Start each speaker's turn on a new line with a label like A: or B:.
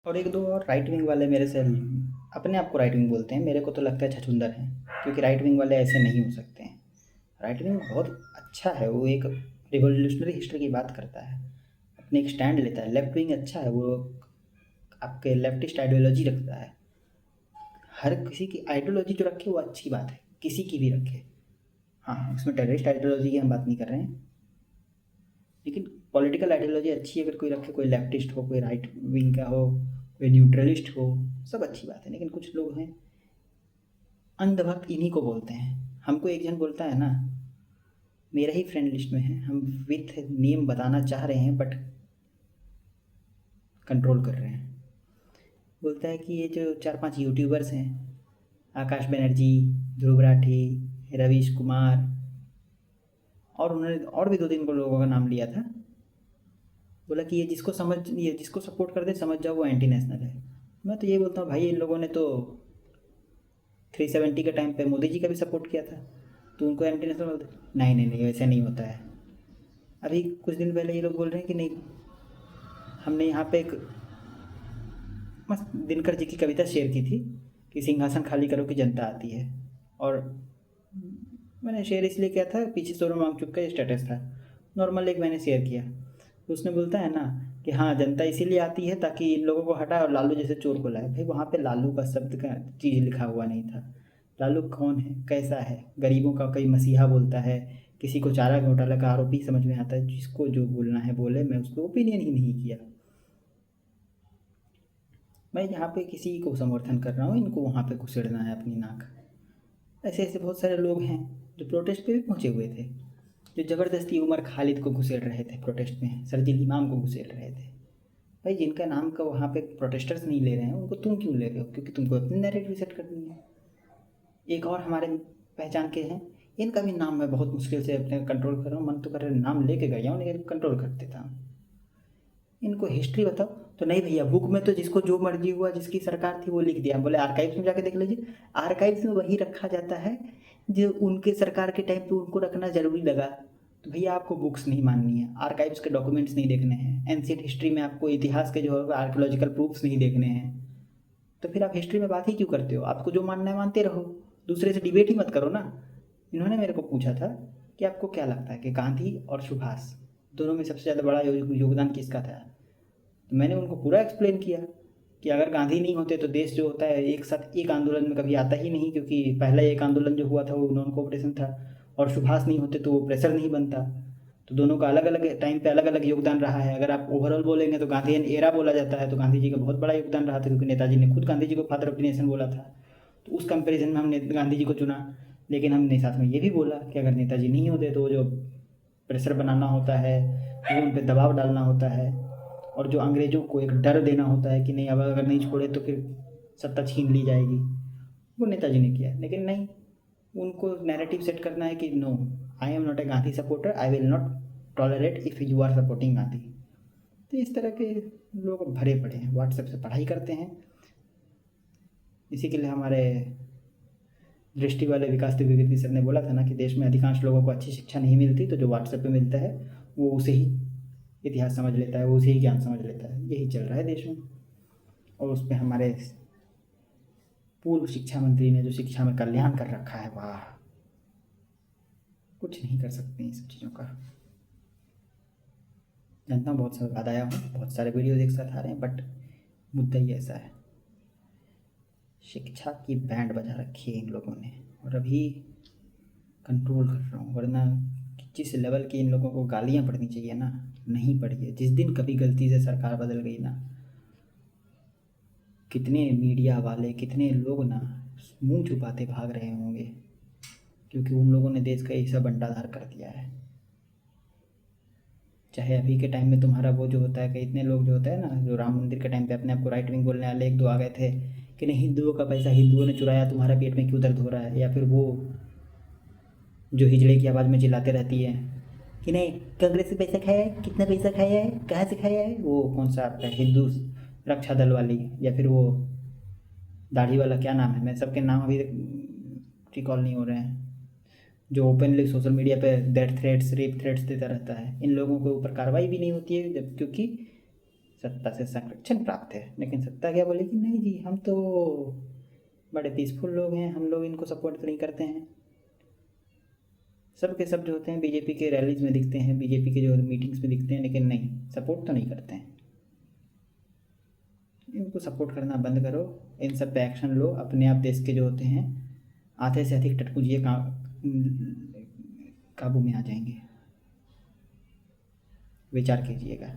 A: और एक दो और राइट विंग वाले मेरे से अपने आप को राइट विंग बोलते हैं, मेरे को तो लगता है छछूंदर हैं, क्योंकि राइट विंग वाले ऐसे नहीं हो सकते हैं। राइट विंग बहुत अच्छा है, वो एक रिवोल्यूशनरी हिस्ट्री की बात करता है, अपने एक स्टैंड लेता है। लेफ्ट विंग अच्छा है, वो आपके लेफ्टिस्ट आइडियोलॉजी रखता है। हर किसी की आइडियोलॉजी जो रखे वो अच्छी बात है, किसी की भी रखे। हाँ, उसमें टेररिस्ट आइडियोलॉजी की हम बात नहीं कर रहे हैं, लेकिन पॉलिटिकल आइडियोलॉजी अच्छी है अगर कोई रखे, कोई लेफ्टिस्ट हो, कोई राइट विंग का हो, कोई न्यूट्रलिस्ट हो, सब अच्छी बात है। लेकिन कुछ लोग हैं अंधभक्त, इन्हीं को बोलते हैं। हमको एक जन बोलता है ना, मेरा ही फ्रेंड लिस्ट में है, हम विथ नेम बताना चाह रहे हैं बट कंट्रोल कर रहे हैं। बोलता है कि ये जो 4-5 यूट्यूबर्स हैं, आकाश बनर्जी, ध्रुव राठी, रवीश कुमार, और उन्होंने और भी 2-3 लोगों का नाम लिया था, बोला कि ये जिसको सपोर्ट कर दे समझ जाओ वो एंटी नेशनल है। मैं तो ये बोलता हूँ भाई, इन लोगों ने तो 370 के टाइम पे मोदी जी का भी सपोर्ट किया था, तो उनको एंटी नेशनल बोलते? नहीं नहीं नहीं, वैसे नहीं होता है। अभी कुछ दिन पहले ये लोग बोल रहे हैं कि नहीं, हमने यहाँ पे एक मस्त दिनकर जी की कविता शेयर की थी कि सिंहासन खाली करो कि जनता आती है। और मैंने शेयर इसलिए किया था, पीछे सोनू वांगचुक का स्टेटस था, नॉर्मल एक मैंने शेयर किया। तो उसने बोलता है ना कि हाँ, जनता इसीलिए आती है ताकि इन लोगों को हटाए और लालू जैसे चोर को लाए। भाई वहाँ पे लालू का शब्द का चीज़ लिखा हुआ नहीं था। लालू कौन है, कैसा है, गरीबों का कोई मसीहा बोलता है, किसी को चारा घोटाला का आरोपी समझ में आता है, जिसको जो बोलना है बोले, मैं उसको ओपिनियन ही नहीं किया। मैं यहाँ पे किसी को समर्थन कर रहा हूँ, इनको वहाँ पे घुसेड़ना है अपनी नाक। ऐसे ऐसे बहुत सारे लोग हैं जो प्रोटेस्ट पे भी पहुँचे हुए थे, जो ज़बरदस्ती उमर खालिद को घुसेड़ रहे थे प्रोटेस्ट में, सरजील इमाम को घुसेड़ रहे थे। भाई जिनका नाम का वहाँ पे प्रोटेस्टर्स नहीं ले रहे हैं, उनको तुम क्यों ले रहे हो? क्योंकि तुमको अपनी नैरेटिव सेट करनी है। एक और हमारे पहचान के हैं, इनका भी नाम मैं बहुत मुश्किल से अपने कंट्रोल कर रहा हूँ, मन तो कर रहा है नाम लेके गया हूँ लेकिन कंट्रोल कर देता हूँ। इनको हिस्ट्री बताओ तो नहीं भैया, बुक में तो जिसको जो मर्जी हुआ, जिसकी सरकार थी वो लिख दिया। बोले आर्काइव्स में जाके देख लीजिए, आर्काइव्स में वही रखा जाता है जो उनके सरकार के टाइम पे उनको रखना जरूरी लगा। तो भैया आपको बुक्स नहीं माननी है, आर्काइव्स के डॉक्यूमेंट्स नहीं देखने हैं, एंशियंट हिस्ट्री में आपको इतिहास के जो है आर्कोलॉजिकल प्रूफ्स नहीं देखने हैं। तो फिर आप हिस्ट्री में बात ही क्यों करते हो? आपको जो मानना है मानते रहो, दूसरे से डिबेट ही मत करो ना। इन्होंने मेरे को पूछा था कि आपको क्या लगता है कि गांधी और सुभाष दोनों में सबसे ज़्यादा बड़ा योगदान किसका था? तो मैंने उनको पूरा एक्सप्लेन किया कि अगर गांधी नहीं होते तो देश जो होता है एक साथ एक आंदोलन में कभी आता ही नहीं, क्योंकि पहला एक आंदोलन जो हुआ था वो नॉन कोऑपरेशन था, और सुभाष नहीं होते तो वो प्रेशर नहीं बनता। तो दोनों का अलग अलग टाइम पे अलग अलग योगदान रहा है। अगर आप ओवरऑल बोलेंगे तो गांधीयन एरा बोला जाता है, तो गांधी जी का बहुत बड़ा योगदान रहा था, क्योंकि नेताजी ने खुद गांधी जी को फादर ऑफ द नेशन बोला था। तो उस कंपेरिजन में हमने गांधी जी को चुना। लेकिन हमने साथ में ये भी बोला कि अगर नेताजी नहीं होते तो जो प्रेशर बनाना होता है, वो उन पर दबाव डालना होता है, और जो अंग्रेज़ों को एक डर देना होता है कि नहीं अब अगर नहीं छोड़े तो फिर सत्ता छीन ली जाएगी, वो नेताजी ने किया। लेकिन नहीं, उनको नैरेटिव सेट करना है कि no, I am not a Gandhi supporter, I will not tolerate if you are supporting Gandhi. तो इस तरह के लोग भरे पड़े हैं, व्हाट्सएप से पढ़ाई करते हैं। इसी के लिए हमारे दृष्टि वाले विकास त्रिवेदी सर ने बोला था ना कि देश में अधिकांश लोगों को अच्छी शिक्षा नहीं मिलती, तो जो व्हाट्सएप पे मिलता है वो उसे ही इतिहास समझ लेता है, वो उसे ही ज्ञान समझ लेता है। यही चल रहा है देश में। और उस पर हमारे पूर्व शिक्षा मंत्री ने जो शिक्षा में कल्याण कर रखा है, वाह, कुछ नहीं कर सकते इन सब चीज़ों का। जानता हूँ बहुत सारा आया हूँ, बहुत सारे वीडियोज एक साथ आ रहे हैं, बट मुद्दा ही ऐसा है, शिक्षा की बैंड बजा रखी है इन लोगों ने, और अभी कंट्रोल कर रहा हूँ। वरना जिस लेवल की इन लोगों को गालियाँ पड़नी चाहिए ना, नहीं पड़ी है। जिस दिन कभी गलती से सरकार बदल गई ना, कितने मीडिया वाले, कितने लोग ना मुंह छुपाते भाग रहे होंगे, क्योंकि उन लोगों ने देश का हिस्सा बंटाधार कर दिया है। चाहे अभी के टाइम में तुम्हारा वो जो होता है कि इतने लोग जो होता है ना, जो राम मंदिर के टाइम पे अपने आप को राइट विंग बोलने वाले एक दो आ गए थे कि नहीं हिंदुओं का पैसा हिंदुओं ने चुराया, तुम्हारा पेट में क्यों दर्द हो रहा है, या फिर वो जो हिजड़े की आवाज़ में चिल्लाते रहती है कि नहीं कांग्रेस से पैसा खाया है, कितना पैसा खाया है, कहाँ से खाया है, वो कौन सा आपका हिंदू रक्षा दल वाली, या फिर वो दाढ़ी वाला, क्या नाम है, मैं सबके नाम अभी रिकॉल नहीं हो रहे हैं, जो ओपनली सोशल मीडिया पे डेथ थ्रेट्स, रेप थ्रेट्स देता रहता है। इन लोगों के ऊपर कार्रवाई भी नहीं होती है जब, क्योंकि सत्ता से संरक्षण प्राप्त है, लेकिन सत्ता क्या बोलेगी, नहीं जी हम तो बड़े पीसफुल लोग हैं, हम लोग इनको सपोर्ट नहीं करते हैं। सब के सब जो होते हैं बीजेपी के रैलीज में दिखते हैं, बीजेपी के जो मीटिंग्स में दिखते हैं, लेकिन नहीं, सपोर्ट तो नहीं करते हैं। इनको सपोर्ट करना बंद करो, इन सब पे एक्शन लो। अपने आप देश के जो होते हैं आधे से अधिक टटपुंजिये काबू में आ जाएंगे। विचार कीजिएगा।